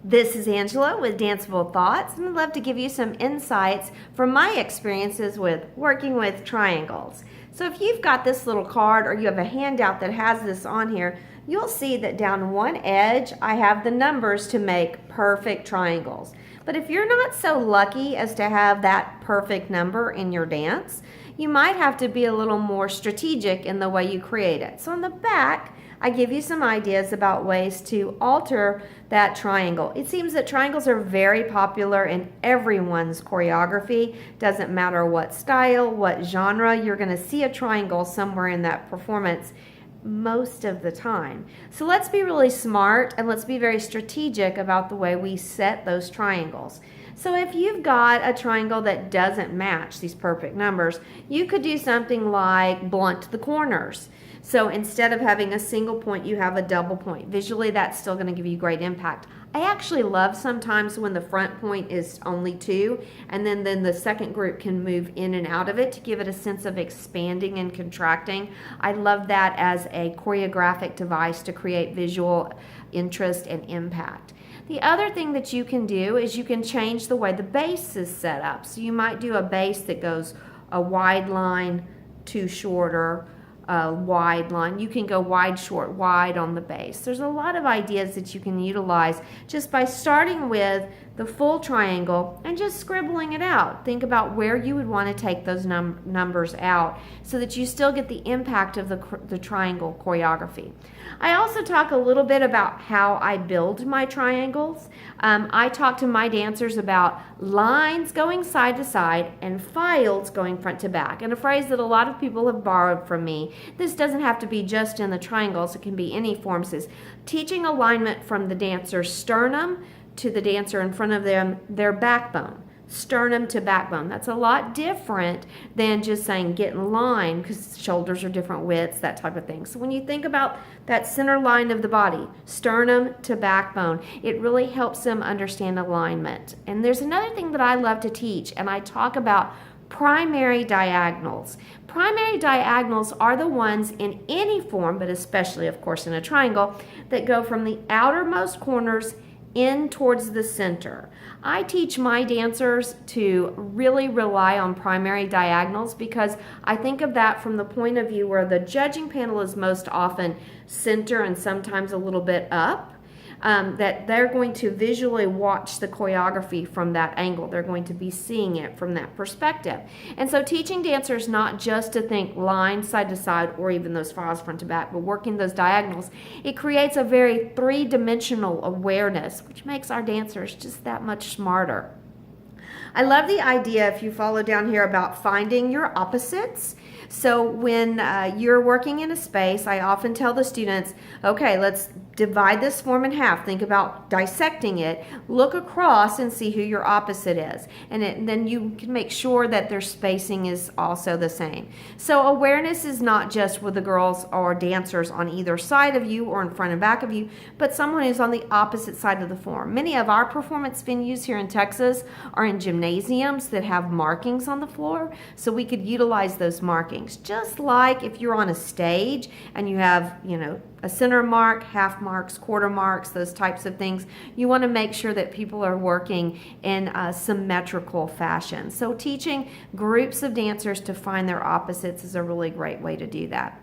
This is Angela with Danceable Thoughts, and I'd love to give you some insights from my experiences with working with triangles. So if you've got this little card or you have a handout that has this on here, you'll see that down one edge I have the numbers to make perfect triangles. But if you're not so lucky as to have that perfect number in your dance, you might have to be a little more strategic in the way you create it. So on the back, I give you some ideas about ways to alter that triangle. It seems that triangles are very popular in everyone's choreography. Doesn't matter what style, what genre, you're going to see a triangle somewhere in that performance most of the time. So let's be really smart and let's be very strategic about the way we set those triangles. So if you've got a triangle that doesn't match these perfect numbers, you could do something like blunt the corners. So instead of having a single point, you have a double point. Visually, that's still going to give you great impact. I actually love sometimes when the front point is only 2, and then the second group can move in and out of it to give it a sense of expanding and contracting. I love that as a choreographic device to create visual interest and impact. The other thing that you can do is you can change the way the base is set up. So you might do a base that goes a wide line to shorter, wide line. You can go wide, short, wide on the base. There's a lot of ideas that you can utilize just by starting with the full triangle and just scribbling it out. Think about where you would want to take those numbers out so that you still get the impact of the triangle choreography. I also talk a little bit about how I build my triangles. I talk to my dancers about lines going side to side and files going front to back, and a phrase that a lot of people have borrowed from me. This doesn't have to be just in the triangles, it can be any forms. Is teaching alignment from the dancer's sternum to the dancer in front of them, their backbone. Sternum to backbone. That's a lot different than just saying get in line, because shoulders are different widths, that type of thing. So when you think about that center line of the body, sternum to backbone, it really helps them understand alignment. And there's another thing that I love to teach, and I talk about primary diagonals. Primary diagonals are the ones in any form, but especially of course in a triangle, that go from the outermost corners in towards the center. I teach my dancers to really rely on primary diagonals because I think of that from the point of view where the judging panel is most often center and sometimes a little bit up. That they're going to visually watch the choreography from that angle. They're going to be seeing it from that perspective. And so teaching dancers not just to think line side to side or even those files front to back, but working those diagonals, it creates a very three-dimensional awareness, which makes our dancers just that much smarter. I love the idea, if you follow down here, about finding your opposites. So when you're working in a space, I often tell the students, okay, let's divide this form in half. Think about dissecting it. Look across and see who your opposite is. And then you can make sure that their spacing is also the same. So awareness is not just with the girls or dancers on either side of you or in front and back of you, but someone who's on the opposite side of the form. Many of our performance venues here in Texas are in gymnasiums that have markings on the floor, so we could utilize those markings. Just like if you're on a stage and you have, a center mark, half marks, quarter marks, those types of things, you want to make sure that people are working in a symmetrical fashion. So teaching groups of dancers to find their opposites is a really great way to do that.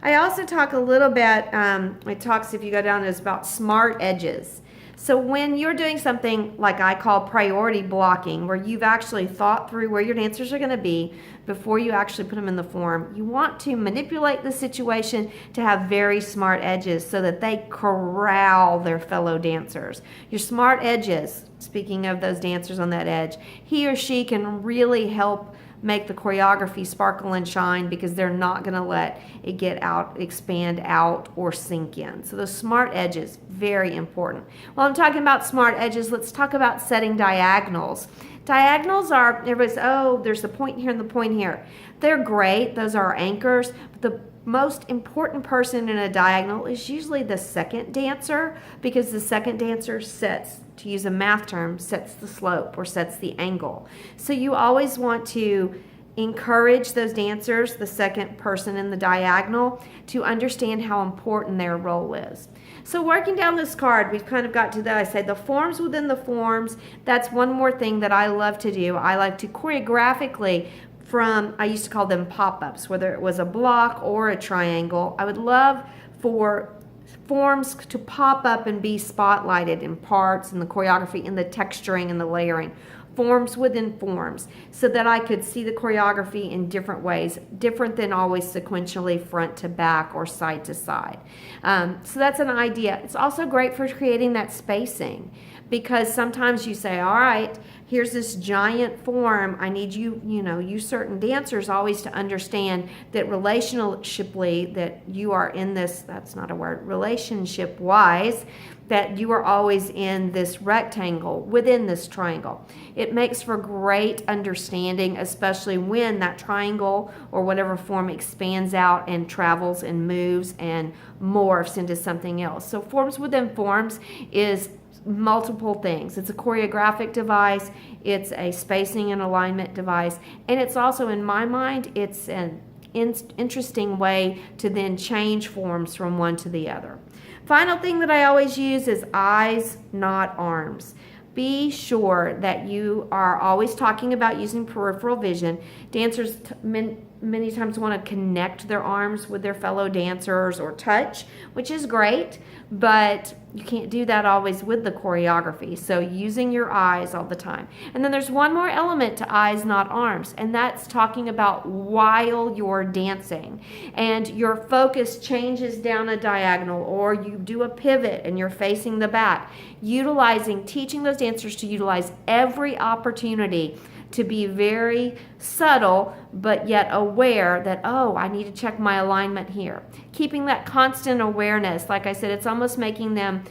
I also talk a little bit, if you go down, it's about smart edges. So when you're doing something like I call priority blocking, where you've actually thought through where your dancers are going to be before you actually put them in the form, you want to manipulate the situation to have very smart edges so that they corral their fellow dancers. Your smart edges, speaking of those dancers on that edge, he or she can really help make the choreography sparkle and shine because they're not going to let it get out, expand out, or sink in. So those smart edges, very important. While I'm talking about smart edges, let's talk about setting diagonals. Diagonals are, everybody's, there's the point here and the point here. They're great. Those are our anchors. But the most important person in a diagonal is usually the second dancer, because the second dancer sets, to use a math term, sets the slope or sets the angle. So you always want to encourage those dancers, the second person in the diagonal, to understand how important their role is. So working down this card, we've kind of got to that. I said the forms within the forms. That's one more thing that I love to do. I like to choreographically I used to call them pop-ups, whether it was a block or a triangle. I would love for forms to pop up and be spotlighted in parts, in the choreography, in the texturing, and the layering. Forms within forms, so that I could see the choreography in different ways, different than always sequentially front to back or side to side. So that's an idea. It's also great for creating that spacing, because sometimes you say, all right, here's this giant form. I need you certain dancers always to understand that relationshiply, that you are in this, that's not a word, relationship-wise, that you are always in this rectangle within this triangle. It makes for great understanding, especially when that triangle or whatever form expands out and travels and moves and morphs into something else. So forms within forms is multiple things. It's a choreographic device, it's a spacing and alignment device, and it's also, in my mind, it's an interesting way to then change forms from one to the other. Final thing that I always use is eyes, not arms. Be sure that you are always talking about using peripheral vision. Dancers many times want to connect their arms with their fellow dancers or touch, which is great, but you can't do that always with the choreography. So using your eyes all the time. And then there's one more element to eyes, not arms, and that's talking about while you're dancing and your focus changes down a diagonal, or you do a pivot and you're facing the back. Teaching those dancers to utilize every opportunity to be very subtle, but yet aware that, oh, I need to check my alignment here. Keeping that constant awareness, like I said, it's almost making them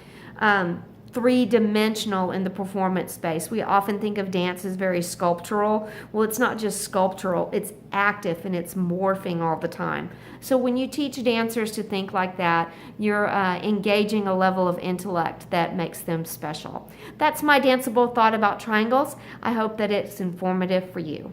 three-dimensional in the performance space. We often think of dance as very sculptural. Well, it's not just sculptural, it's active and it's morphing all the time. So when you teach dancers to think like that, you're engaging a level of intellect that makes them special. That's my danceable thought about triangles. I hope that it's informative for you.